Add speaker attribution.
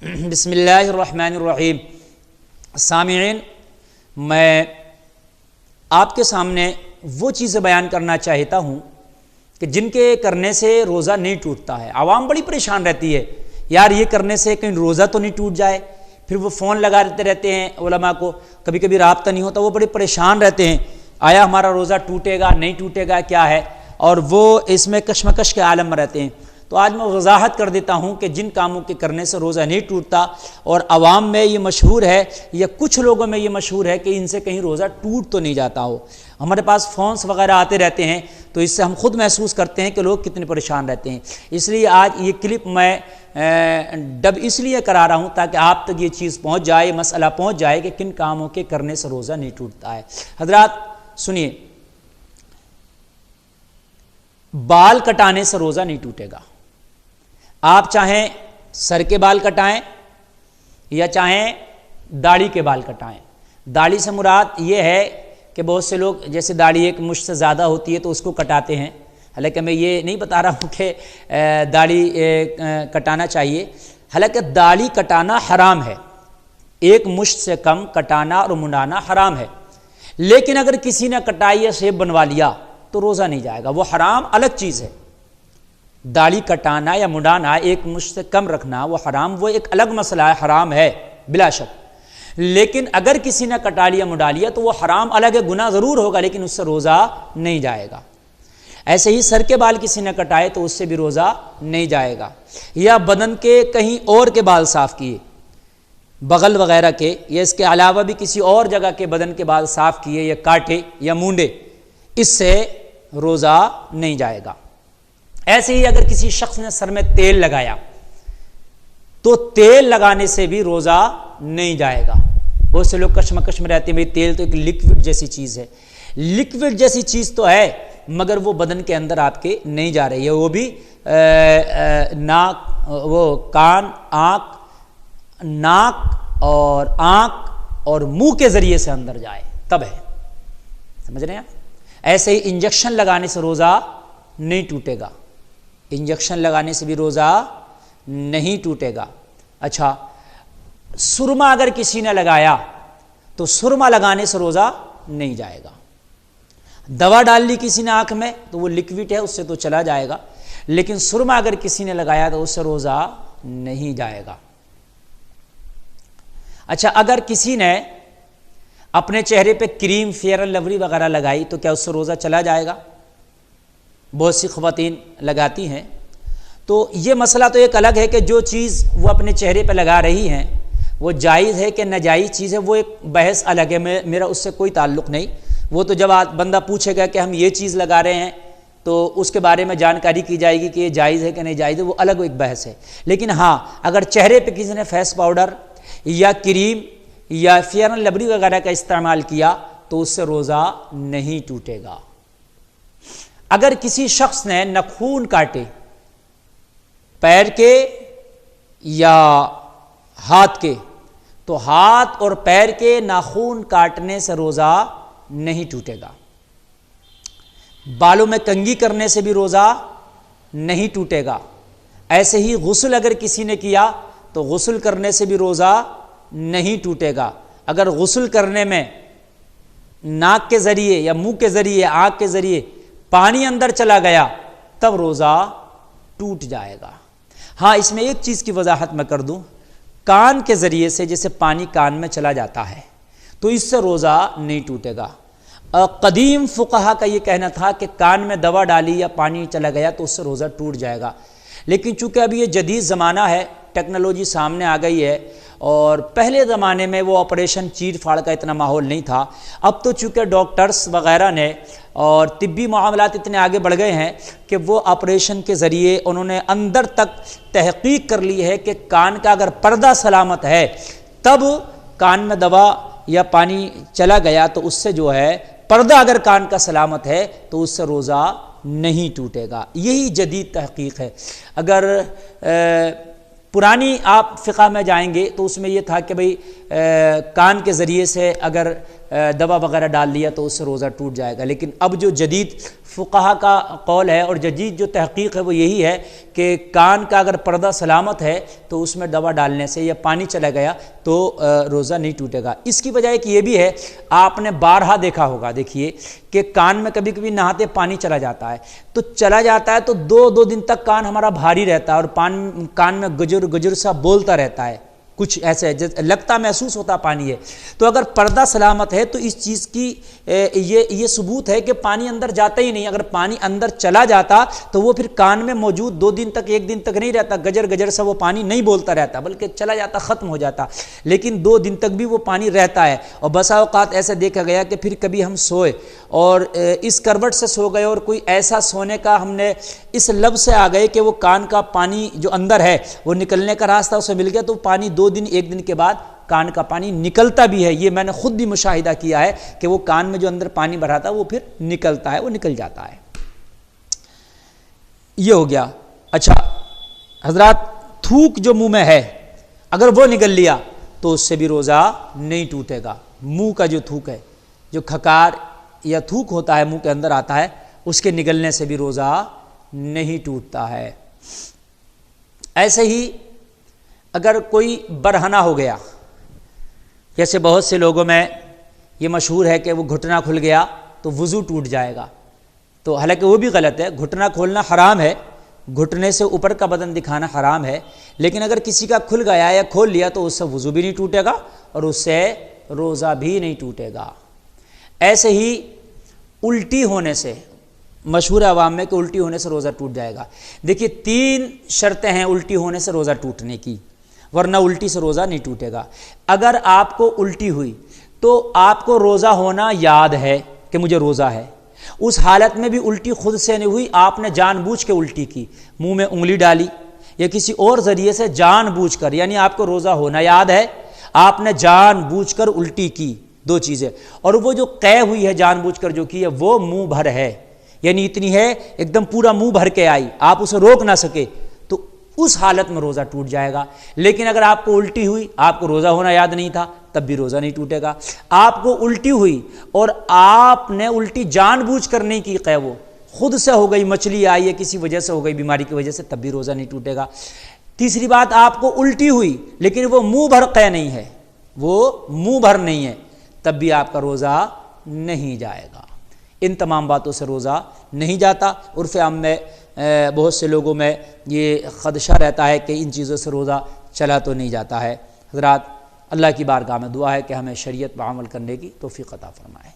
Speaker 1: بسم اللہ الرحمن الرحیم۔ سامعین، میں آپ کے سامنے وہ چیزیں بیان کرنا چاہتا ہوں کہ جن کے کرنے سے روزہ نہیں ٹوٹتا ہے۔ عوام بڑی پریشان رہتی ہے، یار یہ کرنے سے کہیں روزہ تو نہیں ٹوٹ جائے، پھر وہ فون لگاتے رہتے ہیں علماء کو، کبھی کبھی رابطہ نہیں ہوتا، وہ بڑے پریشان رہتے ہیں، آیا ہمارا روزہ ٹوٹے گا نہیں ٹوٹے گا کیا ہے، اور وہ اس میں کشمکش کے عالم میں رہتے ہیں۔ تو آج میں وضاحت کر دیتا ہوں کہ جن کاموں کے کرنے سے روزہ نہیں ٹوٹتا، اور عوام میں یہ مشہور ہے یا کچھ لوگوں میں یہ مشہور ہے کہ ان سے کہیں روزہ ٹوٹ تو نہیں جاتا ہو۔ ہمارے پاس فونز وغیرہ آتے رہتے ہیں تو اس سے ہم خود محسوس کرتے ہیں کہ لوگ کتنے پریشان رہتے ہیں۔ اس لیے آج یہ کلپ میں ڈب اس لیے کرا رہا ہوں تاکہ آپ تک یہ چیز پہنچ جائے، مسئلہ پہنچ جائے کہ کن کاموں کے کرنے سے روزہ نہیں ٹوٹتا ہے۔ حضرات سنیے، بال کٹانے سے روزہ نہیں ٹوٹے گا۔ آپ چاہیں سر کے بال کٹائیں یا چاہیں داڑھی کے بال کٹائیں۔ داڑھی سے مراد یہ ہے کہ بہت سے لوگ جیسے داڑھی ایک مشت سے زیادہ ہوتی ہے تو اس کو کٹاتے ہیں، حالانکہ میں یہ نہیں بتا رہا ہوں کہ داڑھی کٹانا چاہیے، حالانکہ داڑھی کٹانا حرام ہے، ایک مشت سے کم کٹانا اور منڈانا حرام ہے، لیکن اگر کسی نے کٹائی یا شیپ بنوا لیا تو روزہ نہیں جائے گا، وہ حرام الگ چیز ہے۔ داڑھی کٹانا یا منڈانا، ایک مشت سے کم رکھنا، وہ حرام، وہ ایک الگ مسئلہ ہے، حرام ہے بلا شک، لیکن اگر کسی نے کٹا لیا منڈا لیا تو وہ حرام الگ ہے، گناہ ضرور ہوگا لیکن اس سے روزہ نہیں جائے گا۔ ایسے ہی سر کے بال کسی نے کٹائے تو اس سے بھی روزہ نہیں جائے گا، یا بدن کے کہیں اور کے بال صاف کیے، بغل وغیرہ کے، یا اس کے علاوہ بھی کسی اور جگہ کے بدن کے بال صاف کیے یا کاٹے یا مونڈے، اس سے روزہ نہیں جائے گا۔ ایسے ہی اگر کسی شخص نے سر میں تیل لگایا تو تیل لگانے سے بھی روزہ نہیں جائے گا۔ بہت سے لوگ کشمکش میں رہتے ہیں، بھئی تیل تو ایک لیکوڈ جیسی چیز ہے، لیکوڈ جیسی چیز تو ہے مگر وہ بدن کے اندر آپ کے نہیں جا رہی ہے، وہ بھی ناک اور آنکھ اور منہ کے ذریعے سے اندر جائے تب ہے، سمجھ رہے ہیں آپ؟ ایسے ہی انجیکشن لگانے سے روزہ نہیں ٹوٹے گا، انجیکشن لگانے سے بھی روزہ نہیں ٹوٹے گا۔ اچھا، سرما اگر کسی نے لگایا تو سرما لگانے سے روزہ نہیں جائے گا۔ دوا ڈال لی کسی نے آنکھ میں تو وہ لیکوڈ ہے، اس سے تو چلا جائے گا، لیکن سرما اگر کسی نے لگایا تو اس سے روزہ نہیں جائے گا۔ اچھا، اگر کسی نے اپنے چہرے پہ کریم، فیئر اینڈ لولی وغیرہ لگائی تو کیا اس سے روزہ چلا جائے گا؟ بہت سی خواتین لگاتی ہیں، تو یہ مسئلہ تو ایک الگ ہے کہ جو چیز وہ اپنے چہرے پہ لگا رہی ہیں وہ جائز ہے کہ ناجائز چیز ہے، وہ ایک بحث الگ ہے، میرا اس سے کوئی تعلق نہیں۔ وہ تو جب بندہ پوچھے گا کہ ہم یہ چیز لگا رہے ہیں تو اس کے بارے میں جانکاری کی جائے گی کہ یہ جائز ہے کہ نہیں جائز ہے، وہ الگ ایک بحث ہے۔ لیکن ہاں، اگر چہرے پہ کسی نے فیس پاؤڈر یا کریم یا فیئر اینڈ لولی وغیرہ کا استعمال کیا تو اس سے روزہ نہیں ٹوٹے گا۔ اگر کسی شخص نے ناخن کاٹے پیر کے یا ہاتھ کے تو ہاتھ اور پیر کے ناخن کاٹنے سے روزہ نہیں ٹوٹے گا۔ بالوں میں کنگھی کرنے سے بھی روزہ نہیں ٹوٹے گا۔ ایسے ہی غسل اگر کسی نے کیا تو غسل کرنے سے بھی روزہ نہیں ٹوٹے گا۔ اگر غسل کرنے میں ناک کے ذریعے یا منہ کے ذریعے، آنکھ کے ذریعے پانی اندر چلا گیا تب روزہ ٹوٹ جائے گا۔ ہاں، اس میں ایک چیز کی وضاحت میں کر دوں، کان کے ذریعے سے جیسے پانی کان میں چلا جاتا ہے تو اس سے روزہ نہیں ٹوٹے گا۔ قدیم فقہا کا یہ کہنا تھا کہ کان میں دوا ڈالی یا پانی چلا گیا تو اس سے روزہ ٹوٹ جائے گا، لیکن چونکہ ابھی یہ جدید زمانہ ہے، ٹیکنالوجی سامنے آ گئی ہے، اور پہلے زمانے میں وہ آپریشن چیر پھاڑ کا اتنا ماحول نہیں تھا، اب تو چونکہ ڈاکٹرز وغیرہ نے اور طبی معاملات اتنے آگے بڑھ گئے ہیں کہ وہ آپریشن کے ذریعے انہوں نے اندر تک تحقیق کر لی ہے کہ کان کا اگر پردہ سلامت ہے تب کان میں دوا یا پانی چلا گیا تو اس سے جو ہے پردہ اگر کان کا سلامت ہے تو اس سے روزہ نہیں ٹوٹے گا۔ یہی جدید تحقیق ہے۔ اگر پرانی آپ فقہ میں جائیں گے تو اس میں یہ تھا کہ بھئی کان کے ذریعے سے اگر دوا وغیرہ ڈال لیا تو اس سے روزہ ٹوٹ جائے گا۔ لیکن اب جو جدید فقہا کا قول ہے اور جدید جو تحقیق ہے وہ یہی ہے کہ کان کا اگر پردہ سلامت ہے تو اس میں دوا ڈالنے سے یا پانی چلا گیا تو روزہ نہیں ٹوٹے گا۔ اس کی وجہ کہ یہ بھی ہے، آپ نے بارہا دیکھا ہوگا، دیکھیے کہ کان میں کبھی کبھی نہاتے پانی چلا جاتا ہے، تو چلا جاتا ہے تو دو دن تک کان ہمارا بھاری رہتا ہے اور کان میں گجر گجر سا بولتا رہتا ہے، کچھ ایسے لگتا محسوس ہوتا پانی ہے۔ تو اگر پردہ سلامت ہے تو اس چیز کی یہ ثبوت ہے کہ پانی اندر جاتا ہی نہیں۔ اگر پانی اندر چلا جاتا تو وہ پھر کان میں موجود 2 دن تک 1 دن تک نہیں رہتا، گجر گجر سا وہ پانی نہیں بولتا رہتا بلکہ چلا جاتا، ختم ہو جاتا، لیکن 2 دن تک بھی وہ پانی رہتا ہے۔ اور بسا اوقات ایسا دیکھا گیا کہ پھر کبھی ہم سوئے اور اس کروٹ سے سو گئے اور کوئی ایسا سونے کا ہم نے اس لفظ سے آ گئے کہ وہ کان کا پانی جو اندر ہے وہ نکلنے کا راستہ اسے مل گیا، تو پانی 2 دن 1 دن کے بعد کان کا پانی نکلتا بھی ہے۔ یہ میں نے خود بھی مشاہدہ کیا ہے کہ وہ کان میں جو اندر پانی بھرا تھا وہ پھر نکلتا ہے، وہ نکل جاتا ہے۔ یہ ہو گیا۔ اچھا حضرات، تھوک جو منہ میں ہے اگر وہ نکل لیا تو اس سے بھی روزہ نہیں ٹوٹے گا۔ منہ کا جو تھوک ہے، جو کھکار یا تھوک ہوتا ہے منہ کے اندر آتا ہے، اس کے نکلنے سے بھی روزہ نہیں ٹوٹتا ہے۔ ایسے ہی اگر کوئی برہنہ ہو گیا، جیسے بہت سے لوگوں میں یہ مشہور ہے کہ وہ گھٹنا کھل گیا تو وضو ٹوٹ جائے گا، تو حالانکہ وہ بھی غلط ہے، گھٹنا کھولنا حرام ہے، گھٹنے سے اوپر کا بدن دکھانا حرام ہے، لیکن اگر کسی کا کھل گیا یا کھول لیا تو اس سے وضو بھی نہیں ٹوٹے گا اور اس سے روزہ بھی نہیں ٹوٹے گا۔ ایسے ہی الٹی ہونے سے، مشہور عوام میں کہ الٹی ہونے سے روزہ ٹوٹ جائے گا۔ دیکھیے 3 شرطیں ہیں الٹی ہونے سے روزہ ٹوٹنے کی، ورنہ الٹی سے روزہ نہیں ٹوٹے گا۔ اگر آپ کو الٹی ہوئی تو آپ کو روزہ ہونا یاد ہے کہ مجھے روزہ ہے، اس حالت میں بھی الٹی خود سے نہیں ہوئی، آپ نے جان بوجھ کے الٹی کی، منہ میں انگلی ڈالی یا کسی اور ذریعے سے جان بوجھ کر، یعنی آپ کو روزہ ہونا یاد ہے، آپ نے جان بوجھ کر الٹی کی، 2 چیزیں، اور وہ جو قے ہوئی ہے جان بوجھ کر جو کی ہے وہ منہ بھر ہے، یعنی اتنی ہے ایک دم پورا منہ بھر کے آئی، آپ اسے روک نہ سکے، تو اس حالت میں روزہ ٹوٹ جائے گا۔ لیکن اگر آپ کو الٹی ہوئی، آپ کو روزہ ہونا یاد نہیں تھا، تب بھی روزہ نہیں ٹوٹے گا۔ آپ کو الٹی ہوئی اور آپ نے الٹی جان بوجھ کر نہیں کی، قے وہ خود سے ہو گئی، مچھلی آئی ہے کسی وجہ سے ہو گئی، بیماری کی وجہ سے، تب بھی روزہ نہیں ٹوٹے گا۔ تیسری بات، آپ کو الٹی ہوئی لیکن وہ منہ بھر قے نہیں ہے، وہ منہ بھر نہیں ہے، تب بھی آپ کا روزہ نہیں جائے گا۔ ان تمام باتوں سے روزہ نہیں جاتا۔ عرف عام میں بہت سے لوگوں میں یہ خدشہ رہتا ہے کہ ان چیزوں سے روزہ چلا تو نہیں جاتا ہے۔ حضرات، اللہ کی بارگاہ میں دعا ہے کہ ہمیں شریعت پر عمل کرنے کی توفیق عطا فرمائے۔